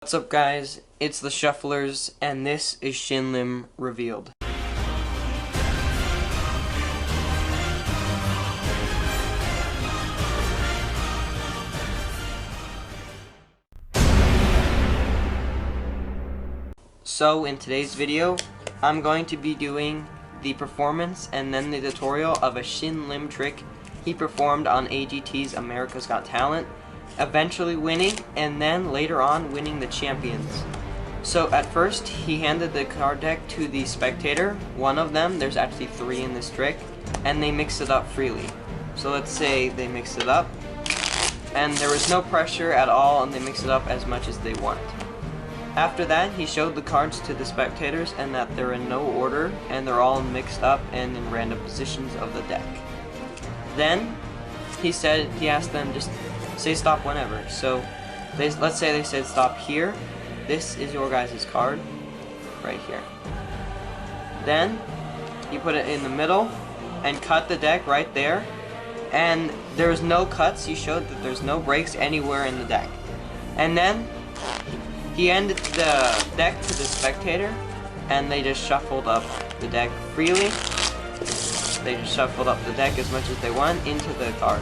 What's up, guys? It's the Shufflers, and this is Shin Revealed. So in today's video, I'm going to be doing the performance and then the tutorial of a Shin trick he performed on AGT's America's Got Talent, eventually winning, and then later on winning the champions. So at first, he handed the card deck to the spectator, one of them, there's actually 3 in this trick, and they mixed it up freely. So let's say they mixed it up, and there was no pressure at all, and they mixed it up as much as they want. After that, he showed the cards to the spectators and that they're in no order, and they're all mixed up and in random positions of the deck. Then, he asked them just say stop whenever. So let's say they said stop here. This is your guys' card right here. Then you put it in the middle and cut the deck right there, and there's no cuts. He showed that there's no breaks anywhere in the deck. And then he handed the deck to the spectator, and they just shuffled up the deck freely. They just shuffled up the deck as much as they want into the card.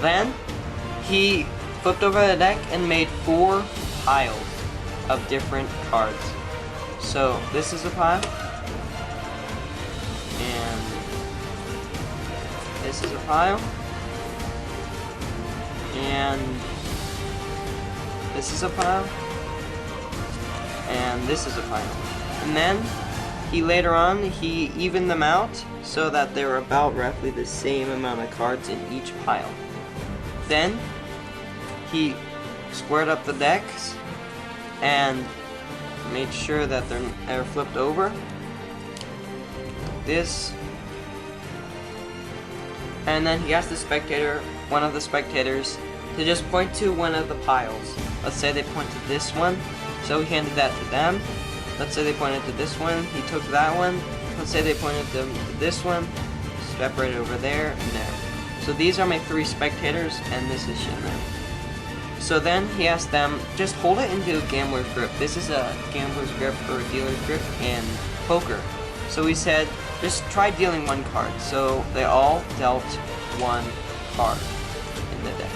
Then he flipped over the deck and made 4 piles of different cards. So this is a pile, and this is a pile, and this is a pile, and this is a pile. And then he evened them out so that they were about roughly the same amount of cards in each pile. Then he squared up the decks and made sure that they're flipped over. This. And then he asked one of the spectators, to just point to one of the piles. Let's say they point to this one, so he handed that to them. Let's say they pointed to this one, he took that one. Let's say they pointed to this one, step right over there and there. So these are my 3 spectators, and this is Shin. So then he asked them, just hold it into a gambler's grip. This is a gambler's grip or a dealer's grip in poker. So he said, just try dealing 1 card. So they all dealt 1 card in the deck.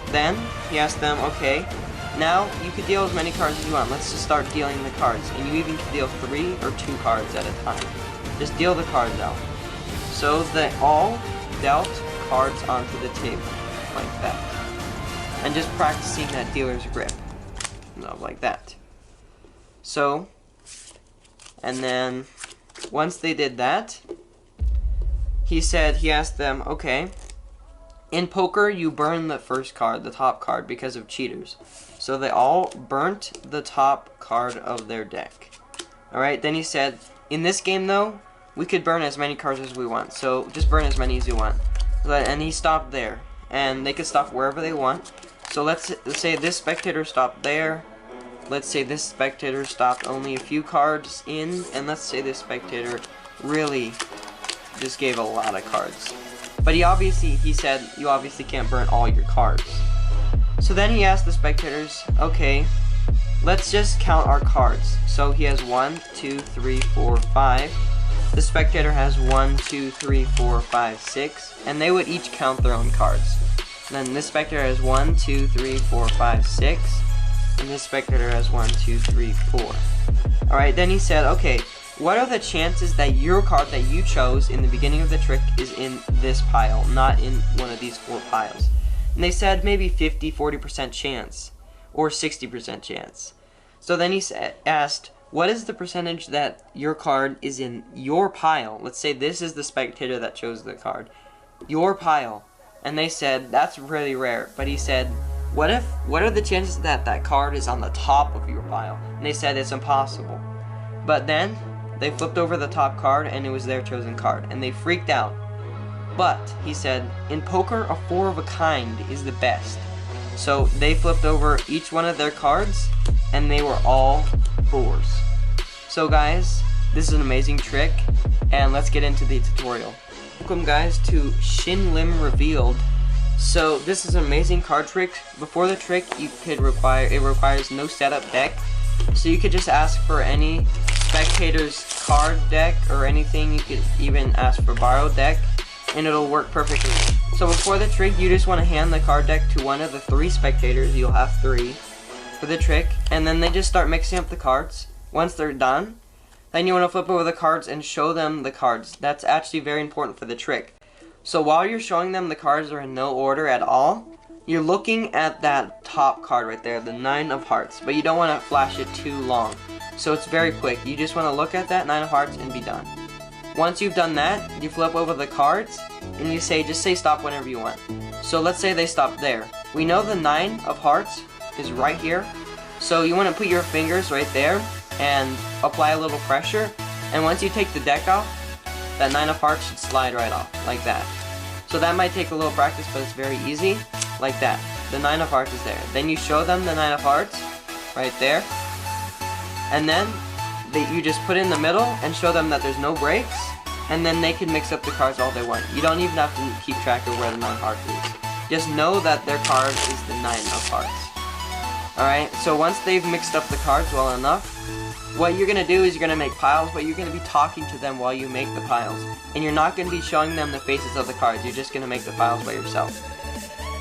Then he asked them, okay, now you could deal as many cards as you want. Let's just start dealing the cards. And you even can deal 3 or 2 cards at a time. Just deal the cards out. So they all dealt cards onto the table, like that. And just practicing that dealer's grip, like that. So, and then once they did that, he asked them, okay, in poker you burn the first card, the top card, because of cheaters. So they all burnt the top card of their deck. Alright, then he said, in this game though, we could burn as many cards as we want, so just burn as many as you want. And he stopped there, and they could stop wherever they want. So let's say this spectator stopped there. Let's say this spectator stopped only a few cards in, and let's say this spectator really just gave a lot of cards. But he said, you obviously can't burn all your cards. So then he asked the spectators, okay, let's just count our cards. So he has 1, 2, 3, 4, 5. The spectator has 1, 2, 3, 4, 5, 6, and they would each count their own cards. Then this spectator has 1, 2, 3, 4, 5, 6, and this spectator has 1, 2, 3, 4. Alright, then he said, okay, what are the chances that your card that you chose in the beginning of the trick is in this pile, not in one of these 4 piles? And they said maybe 50-40% chance, or 60% chance. So then he asked, what is the percentage that your card is in your pile? Let's say this is the spectator that chose the card. Your pile. And they said, that's really rare. But he said, what are the chances that that card is on the top of your pile? And they said, it's impossible. But then, they flipped over the top card, and it was their chosen card. And they freaked out. But, he said, in poker, a 4 of a kind is the best. So, they flipped over each one of their cards, and they were all 4s. So guys, this is an amazing trick, and let's get into the tutorial. Welcome guys to Shin Revealed. So this is an amazing card trick. Before the trick, it requires no setup deck. So you could just ask for any spectator's card deck or anything. You could even ask for borrowed deck, and it'll work perfectly. So before the trick, you just want to hand the card deck to one of the 3 spectators. You'll have 3 for the trick, and then they just start mixing up the cards. Once they're done, then you want to flip over the cards and show them the cards. That's actually very important for the trick. So while you're showing them the cards are in no order at all, you're looking at that top card right there, the 9 of hearts, but you don't want to flash it too long. So it's very quick. You just want to look at that 9 of hearts and be done. Once you've done that, you flip over the cards and you just say stop whenever you want. So let's say they stop there. We know the 9 of hearts is right here. So you want to put your fingers right there and apply a little pressure, and once you take the deck off, that 9 of hearts should slide right off, like that. So that might take a little practice, but it's very easy, like that. The 9 of hearts is there. Then you show them the 9 of hearts, right there, and then you just put it in the middle and show them that there's no breaks, and then they can mix up the cards all they want. You don't even have to keep track of where the 9 of hearts is. Just know that their card is the 9 of hearts. Alright, so once they've mixed up the cards well enough, what you're going to do is you're going to make piles, but you're going to be talking to them while you make the piles. And you're not going to be showing them the faces of the cards, you're just going to make the piles by yourself.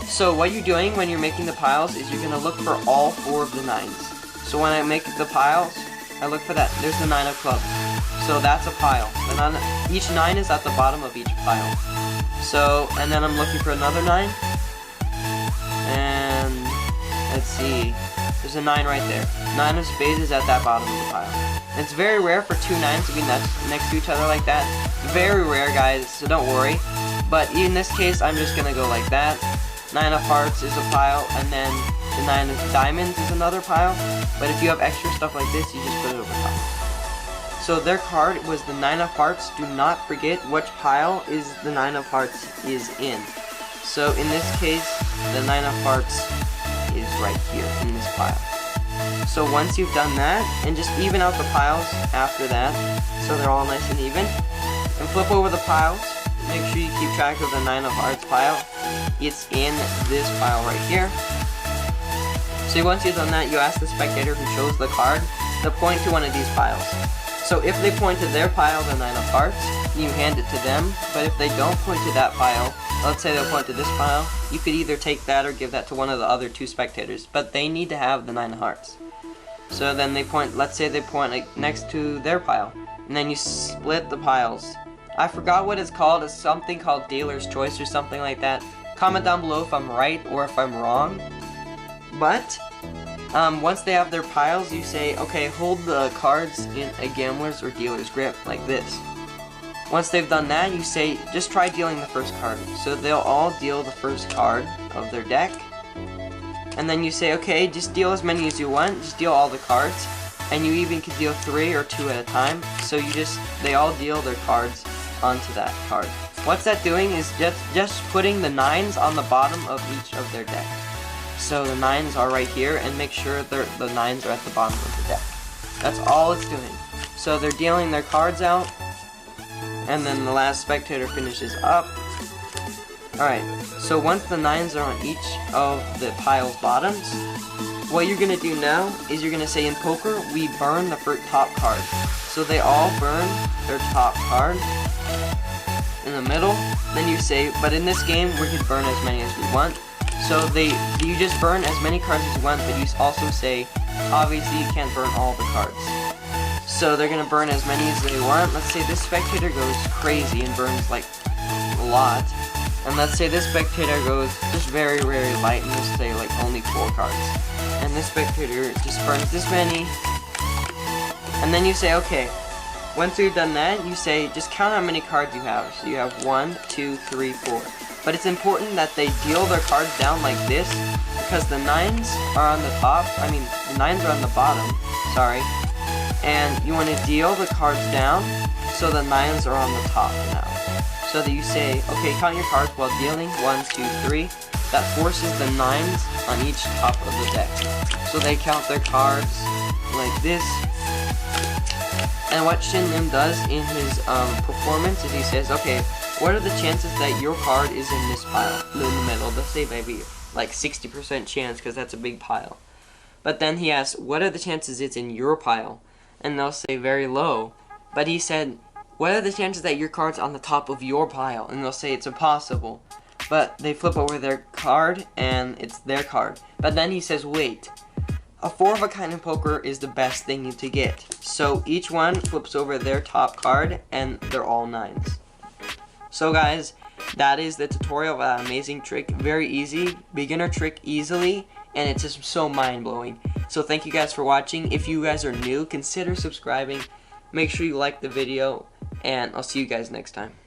So what you're doing when you're making the piles is you're going to look for all 4 of the 9s. So when I make the piles, I look for that. There's the 9 of clubs. So that's a pile. Each 9 is at the bottom of each pile. So, and then I'm looking for another 9. And let's see. There's a 9 right there. 9 of spades is at that bottom of the pile. And it's very rare for 2 9s to be next to each other like that. Very rare, guys, so don't worry. But in this case, I'm just going to go like that. 9 of hearts is a pile, and then the 9 of diamonds is another pile. But if you have extra stuff like this, you just put it over top. So their card was the 9 of hearts. Do not forget which pile is the 9 of hearts is in. So in this case, the 9 of hearts is right here in this pile. So once you've done that, and just even out the piles after that, so they're all nice and even, and flip over the piles, make sure you keep track of the 9 of hearts pile. It's in this pile right here. So once you've done that, you ask the spectator who shows the card to point to one of these piles. So if they point to their pile, the 9 of hearts, you hand it to them, but if they don't point to that pile, let's say they'll point to this pile, you could either take that or give that to one of the other 2 spectators, but they need to have the 9 of hearts. So then they point, let's say they point like next to their pile, and then you split the piles. I forgot what it's called. It's something called dealer's choice or something like that. Comment down below if I'm right or if I'm wrong. But once they have their piles, you say, okay, hold the cards in a gambler's or dealer's grip like this. Once they've done that, you say, just try dealing the first card. So they'll all deal the first card of their deck. And then you say, okay, just deal as many as you want. Just deal all the cards. And you even can deal 3 or 2 at a time. So they all deal their cards onto that card. What's that doing is just putting the 9s on the bottom of each of their deck. So the 9s are right here, and make sure the 9s are at the bottom of the deck. That's all it's doing. So they're dealing their cards out, and then the last spectator finishes up. Alright, so once the 9s are on each of the pile's bottoms, what you're going to do now is you're going to say, in poker, we burn the top card. So they all burn their top card in the middle. Then you say, but in this game, we can burn as many as we want. So you just burn as many cards as you want, but you also say, obviously you can't burn all the cards. So they're going to burn as many as they want. Let's say this spectator goes crazy and burns like a lot. And let's say this spectator goes just very, very light and just say like only 4 cards. And this spectator just burns this many. And then you say, okay, once you've done that, you say, just count how many cards you have. So you have 1, 2, 3, 4. But it's important that they deal their cards down like this, because the 9s are on the top, the 9s are on the bottom, sorry. And you want to deal the cards down, so the 9s are on the top now. So that you say, okay, count your cards while dealing, 1, 2, 3. That forces the 9s on each top of the deck. So they count their cards like this. And what Shin does in his performance is he says, okay, what are the chances that your card is in this pile, in the middle? They'll say maybe like 60% chance because that's a big pile. But then he asks, what are the chances it's in your pile? And they'll say very low. But he said, what are the chances that your card's on the top of your pile? And they'll say it's impossible. But they flip over their card and it's their card. But then he says, wait, a 4 of a kind in poker is the best thing to get. So each one flips over their top card and they're all 9s. So guys, that is the tutorial of that amazing trick. Very easy, beginner trick easily, and it's just so mind-blowing. So thank you guys for watching. If you guys are new, consider subscribing. Make sure you like the video, and I'll see you guys next time.